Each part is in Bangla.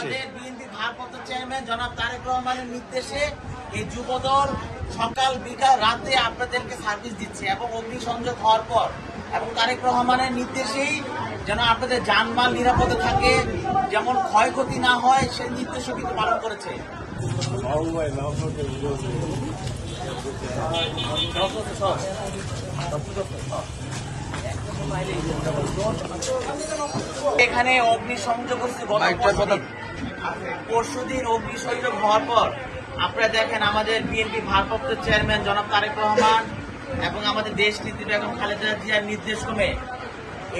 নির্দেশে বিএনপি ভারপ্রাপ্ত চেয়ারম্যান জনাব তারেক রহমানের নির্দেশে এই যুবদল সকাল বিকাল রাতে আপনাদেরকে সার্ভিস দিচ্ছে এবং অগ্নিসংযোগ হওয়ার পর এবং তারেক রহমানের নির্দেশেই যেন আপনাদের যানমাল নিরাপদে থাকে, যেমন ক্ষয়ক্ষতি না হয় সেই নির্দেশও কিন্তু পালন করেছে। এখানে অগ্নিসংযোগ হচ্ছে পরশুদিন। অগ্নিসংযোগ হওয়ার পর আপনারা দেখেন আমাদের বিএনপি ভারপ্রাপ্ত চেয়ারম্যান জনাব তারেক রহমান এবং আমাদের দেশ নেত্রী বেগম খালেদা জিয়ার নির্দেশ ক্রমে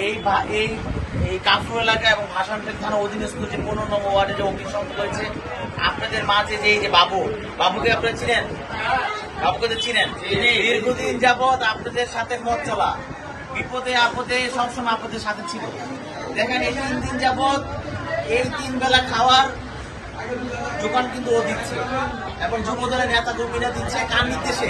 এই কাফরু এলাকা এবং ভাসানটেক থানা অধীনস্থ যে 15 নং ওয়ার্ডে যে অগ্নিসংযোগ হয়েছে, আপনাদের মাঝে যে এই যে বাবুকে আপনারা চিনেন, বাবুকে তো চিনেন, দীর্ঘদিন যাবৎ আপনাদের সাথে পথ চলা, বিপদে আপদে সবসময় আপনাদের সাথে ছিল। দেখেন এই 3 দিন যাবৎ এই 3 বেলা খাওয়ার দোকান কিন্তু ও দিচ্ছে এবং যুবদলের নেতা কর্মীরা দিচ্ছে কার নির্দেশে?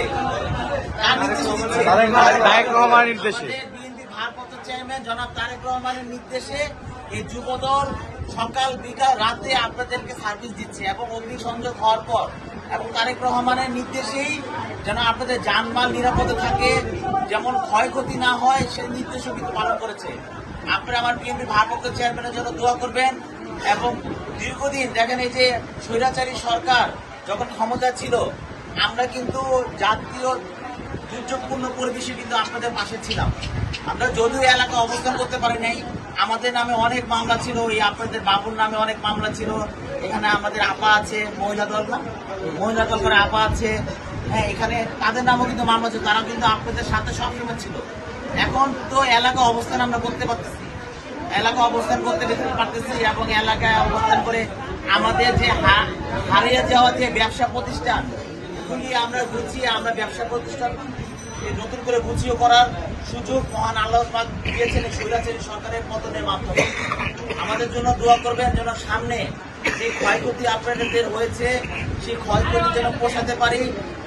তারেক রহমানের নির্দেশে। বিএনপি ভারপ্রাপ্ত চেয়ারম্যান জনাব তারেক রহমানের নির্দেশে এই যুবদল সকাল বিকাল রাতে আপনাদেরকে সার্ভিস দিচ্ছে এবং অগ্নিসংযোগ হওয়ার পর এবং তারেক রহমানের নির্দেশেই যেন আপনাদের যানমাল নিরাপদে থাকে, যেমন ক্ষয়ক্ষতি না হয় সেই নির্দেশও কিন্তু পালন করেছে। আপনারা আমার বিএনপি ভারপ্রাপ্ত চেয়ারম্যানের জন্য দোয়া করবেন। এবং দীর্ঘদিন দেখেন এই যে স্বৈরাচারী সরকার যখন ক্ষমতা ছিল, আমরা কিন্তু জাতীয় দুর্যোগপূর্ণ পরিবেশে কিন্তু আপনাদের পাশে ছিলাম। আমরা যদিও এলাকা অবস্থান করতে পারি নাই, আমাদের নামে অনেক মামলা ছিল, এই আপনাদের বাবুর নামে অনেক মামলা ছিল। এখানে আমাদের আপা আছে, মহিলা দল করে আপা আছে, হ্যাঁ, এখানে তাদের নামও কিন্তু মামলা ছিল, তারা কিন্তু আপনাদের সাথে সবসময় ছিল। এখন তো এলাকা অবস্থান আমরা করতে পারতেছি, এবং এলাকায় অবস্থান করে আমাদের যে হারিয়ে যাওয়া যে ব্যবসা প্রতিষ্ঠান আমরা গুছিয়ে আমরা ব্যবসা প্রতিষ্ঠান নতুন করে গুছিয়ে করার সুযোগ মহান আল্লাহ দিয়েছেন স্বৈরাচারী সরকারের পতনের মাধ্যমে। আমাদের জন্য দোয়া করবেন যেন সামনে যে ক্ষয়ক্ষতি আপনাদের হয়েছে সেই ক্ষয়ক্ষতি যেন পোষাতে পারি।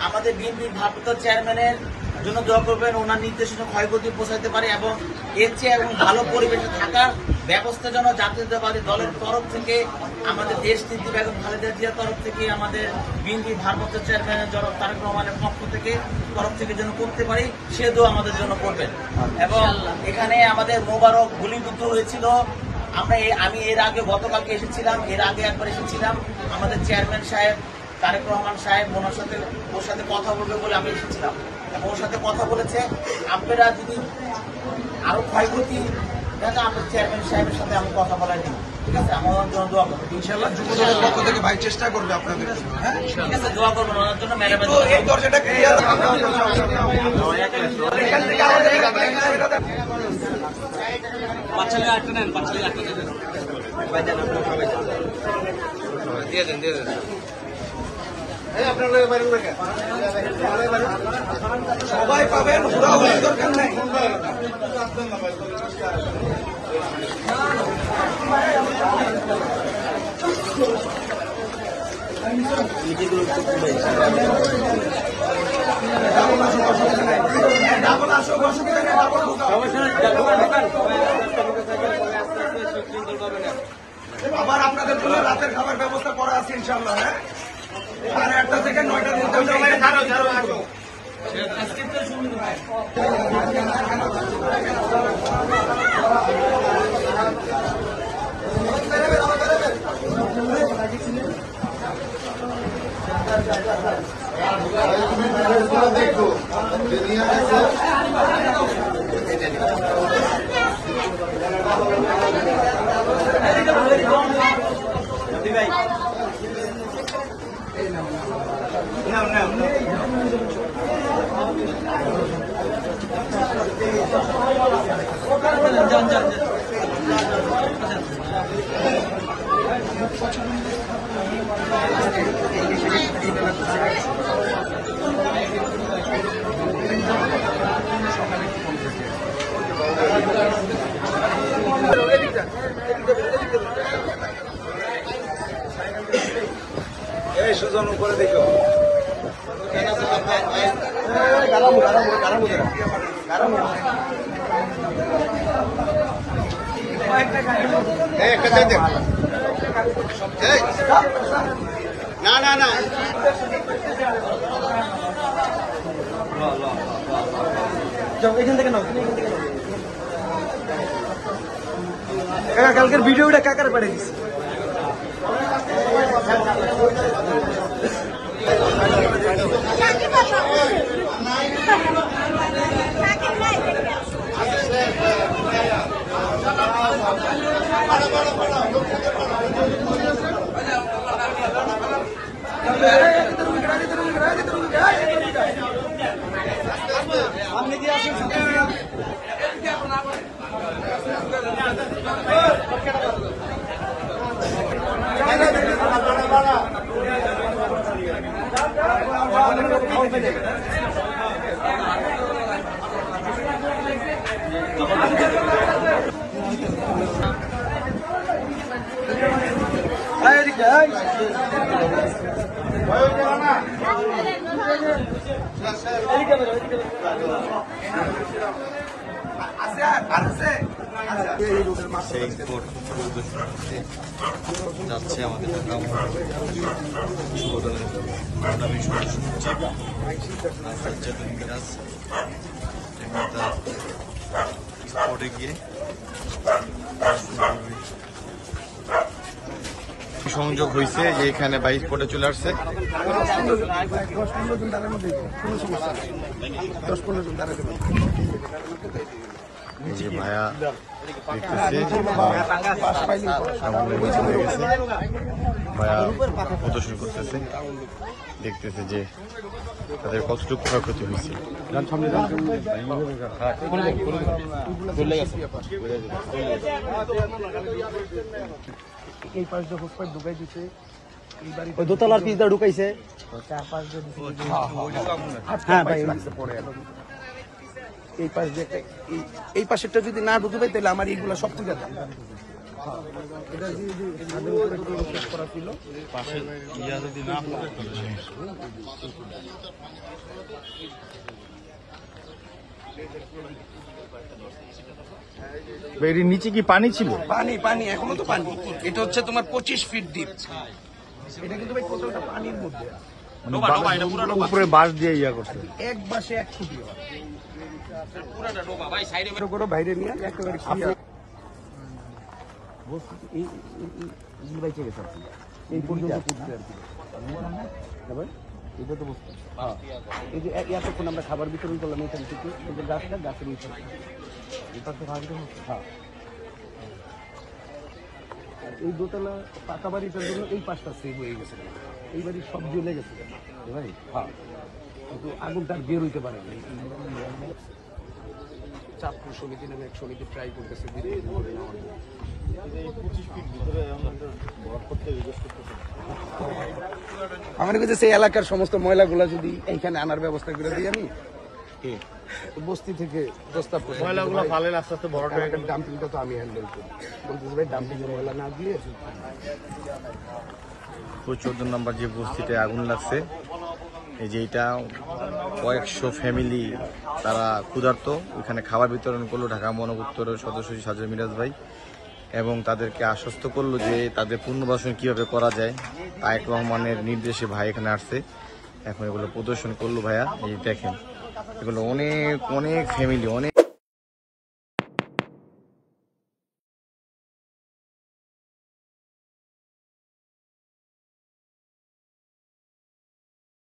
আমাদের বিএনপির ভারপ্রাপ্ত চেয়ারম্যানের জন্য দোয়া করবেন, ওনার নির্দেশে ক্ষয়ক্ষতি পোষাতে পারে এবং এর চেয়ে এবং ভালো পরিবেশে থাকার ব্যবস্থা যেন জাতীয়তাবাদী দলের তরফ থেকে, আমাদের দেশ নেত্রী বেগম খালেদা জিয়ার তরফ থেকে, আমাদের বিএনপি ভারপ্রাপ্ত চেয়ারম্যানের জনাব তারেক রহমানের তরফ থেকে যেন করতে পারি, সে দোয়া আমাদের জন্য করবেন। এবং এখানে আমাদের মোবারক গুলিবিদ্ধ হয়েছিল, আমি এর আগে গতকালকে এসেছিলাম, এর আগে একবার এসেছিলাম। আমাদের চেয়ারম্যান সাহেব তারেক রহমান সাহেব ওর সাথে কথা বলবে বলে আমি এসেছিলাম এবং ওর সাথে কথা বলেছে। আপনারা যদি আরো ক্ষয়ক্ষতি দেখা, আপনার চেয়ারম্যান সাহেবের সাথে আমি কথা বলাই দিই, ঠিক আছে? আমার জন্য দোয়া করবেন ইনশাআল্লাহ। যুবদলের পক্ষ থেকে ভাই চেষ্টা করবে আপনাদের, হ্যাঁ ঠিক আছে, দোয়া করবেন ওনার জন্য। ম্যাডামের এই দরজাটা ক্লিয়ার সবাই পাবেন, দরকার নেই। আবার আপনাদের জন্য রাতের খাবার ব্যবস্থা করা আছে ইনশাআল্লাহ। হ্যাঁ, 8টা থেকে 9টার মধ্যে দেখো এই সুজন উপরে দেখো, একটা না না না এখান থেকে নাও কাকা কালকের ভিডিওটা কাকার পাঠিয়ে দিচ্ছি যাচ্ছে আমাদের ঢাকা স্পটে গিয়ে সংযোগ হয়েছে যে এখানে 22 স্পটে চলে আসছে। যে ভাইয়া দেখতেছে ভাইয়া প্রদর্শন করতেছে, দেখতেছে যে তাদের কতটুকু ক্ষয়ক্ষতি হয়েছে। এই পাশ দিয়ে হুসপাট ঢুকাই দিছে, ওই দোতলার পিসটা ঢুকাইছে। হ্যাঁ ভাই পরে এই পাশ দিয়ে এই পাশেরটা যদি না ঢুকে পাই তাহলে আমার এইগুলা সব ঠিক আছে। এটা যদি করা ছিল পাশে ইয়া যদি না এর নিচে কি পানি ছিল? পানি পানি এখনো তো পানি। এটা হচ্ছে তোমার 25 ফিট ডিপ। এটা কিন্তু ভাই কোথাও পানির মধ্যে উপরে বাঁশ দিয়ে ইয়া করছে। এক বাসে 1 ফুটি পুরোটা বাইরে নিয়ে একেবারে এই পর্যন্ত এটা তো বুঝতে এই যে এতক্ষণ আমরা খাবার বিতরণ করলাম এখান থেকে, এই যে গাছটা গাছের নিচে হ্যাঁ এই দোতলা পাকা বাড়িটার জন্য এই পাশটা সেভ হয়ে গেছে, এই বাড়ির সব জ্বলে গেছে ভাই। হ্যাঁ কিন্তু আগুনটা আর বের হইতে পারে না। চাঁদপুর সমিতি নামে এক সমিতি ট্রাই করতেছে আমার কাছে সেই এলাকার সমস্ত ময়লাগুলা যদি এইখানে আনার ব্যবস্থা করে দিই আমি বস্তি থেকে প্রস্তাব করছি, ময়লাগুলো ফালেন আস্তে আস্তে বড় ডাম্পিংটা তো আমি হ্যান্ডেল করি, বলতেছি ভাই ডাম্পিং এর ময়লা না দিয়ে 14 নম্বর যে বস্তিতে আগুন লাগছে, এই যে এটা কয়েকশো ফ্যামিলি তারা ক্ষুধার্ত, ওইখানে খাবার বিতরণ করলো ঢাকা মহানগর উত্তরের সদস্য সাজের মিরাজ ভাই, এবং তাদেরকে আশ্বস্ত করলো যে তাদের পুনর্বাসন কিভাবে করা যায়। তায়েক রহমানের নির্দেশে ভাই এখানে আসছে, এখন এগুলো প্রদর্শন করলো ভাইয়া। এই দেখেন এগুলো অনেক অনেক ফ্যামিলি, অনেক